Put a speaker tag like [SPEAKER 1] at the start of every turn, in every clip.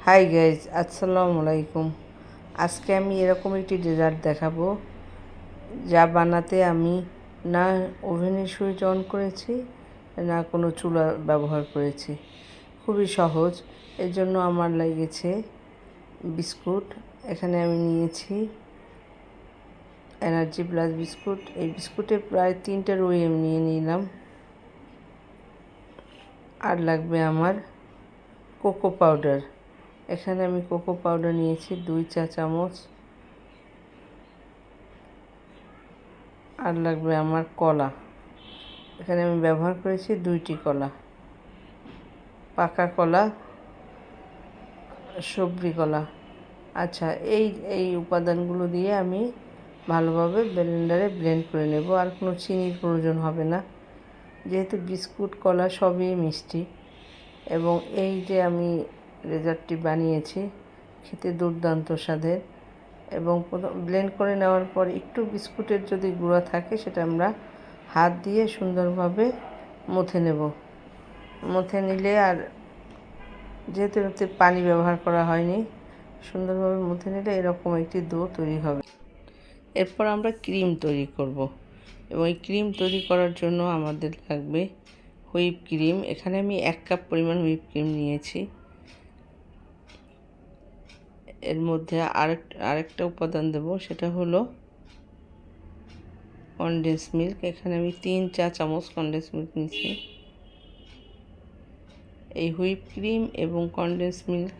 [SPEAKER 1] Hi guys, আসসালামু আলাইকুম। আজকে আমি এরকম একটি ডেজার্ট দেখাবো যা বানাতে আমি না ওভেনের সুইচ অন করেছি, না কোনো চুলা ব্যবহার করেছি। খুবই সহজ। এর জন্য আমার লেগেছে বিস্কুট। এখানে আমি নিয়েছি এনার্জি প্লাস বিস্কুট। এই বিস্কুটে প্রায় 3টে রুই আমি নিয়ে নিলাম। আর লাগবে আমার কোকো পাউডার। এখানে আমি কোকো পাউডার নিয়েছি 2 চা চামচ। আর লাগবে আমার কলা। এখানে আমি ব্যবহার করেছি 2টি কলা, পাকা কলা, সবরি কলা। আচ্ছা, এই উপাদানগুলো দিয়ে আমি ভালোভাবে ব্লেন্ডারে ব্লেন্ড করে নেব। আর কোনো চিনির প্রয়োজন হবে না, যেহেতু বিস্কুট কলা সবই মিষ্টি। এবং এই যে আমি ডেজার্টটি বানিয়েছি খেতে দুর্দান্ত স্বাদের। এবং ব্লেন্ড করে নেওয়ার পর একটু বিস্কুটের যদি গুঁড়া থাকে সেটা আমরা হাত দিয়ে সুন্দরভাবে মথে নেব। মথে নিলে, আর যেহেতু এতে পানি ব্যবহার করা হয়নি, সুন্দরভাবে মথে নিলে এরকম একটি ডো তৈরি হবে। এরপর আমরা ক্রিম তৈরি করব, এবং এই ক্রিম তৈরি করার জন্য আমাদের লাগবে হুইপ ক্রিম। এখানে আমি 1 কাপ পরিমাণ হুইপ ক্রিম নিয়েছি। এর মধ্যে আরেকটা উপাদান দেব, সেটা হলো কনডেন্স মিল্ক। এখানে আমি 3 চা চামচ কনডেন্স মিল্ক নিয়েছি। এই হুইপ ক্রিম এবং কনডেন্স মিল্ক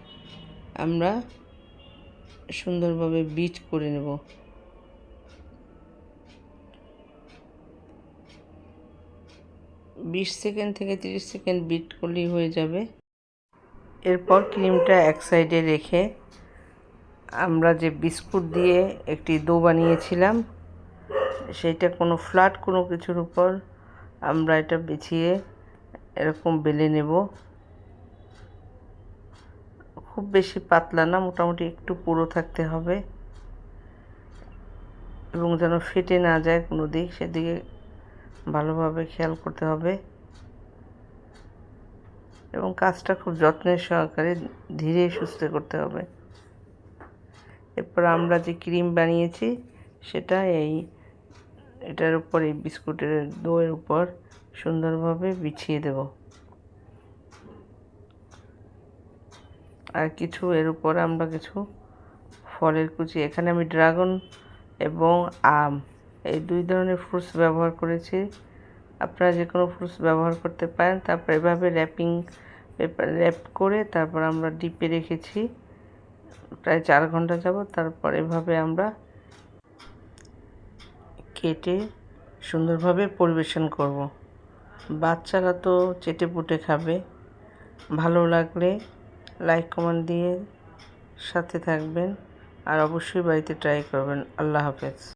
[SPEAKER 1] আমরা সুন্দরভাবে বিট করে নেব। বিশ সেকেন্ড থেকে 30 সেকেন্ড বিট করলেই হয়ে যাবে। এরপর ক্রিমটা এক সাইডে রেখে আমরা যে বিস্কুট দিয়ে একটি ডো বানিয়েছিলাম, সেইটা কোনো ফ্ল্যাট কোনো কিছুর উপর আমরা এটা বিছিয়ে এরকম বেলে নেব। খুব বেশি পাতলা না, মোটামুটি একটু পুরো থাকতে হবে, এবং যেন ফেটে না যায় কোনো দিক, সেদিকে ভালোভাবে খেয়াল করতে হবে। এবং কাজটা খুব যত্নের সহকারে ধীরে সুস্থে করতে হবে। এরপর আমরা যে ক্রিম বানিয়েছি সেটা এটার উপর, এই বিস্কুটের ডোয়ের উপর সুন্দরভাবে বিছিয়ে দেব। আর এর উপর আমরা কিছু ফলের কুচি, এখানে আমি ড্রাগন এবং আম, এই 2 ধরনের ফ্রুটস ব্যবহার করেছি। আপনারা যে কোনো ফ্রুটস ব্যবহার করতে পারেন। তারপর এভাবে র্যাপ করে তারপর আমরা ডিপে রেখেছি প্রায় 4 ঘন্টা যাবত। তারপর এভাবে আমরা কেটে সুন্দরভাবে পরিবেশন করব। বাচ্চারা তো চেটেপুটে খাবে। ভালো লাগলে লাইক কমেন্ট দিয়ে সাথে থাকবেন, আর অবশ্যই বাড়িতে ট্রাই করবেন। আল্লাহ হাফেজ।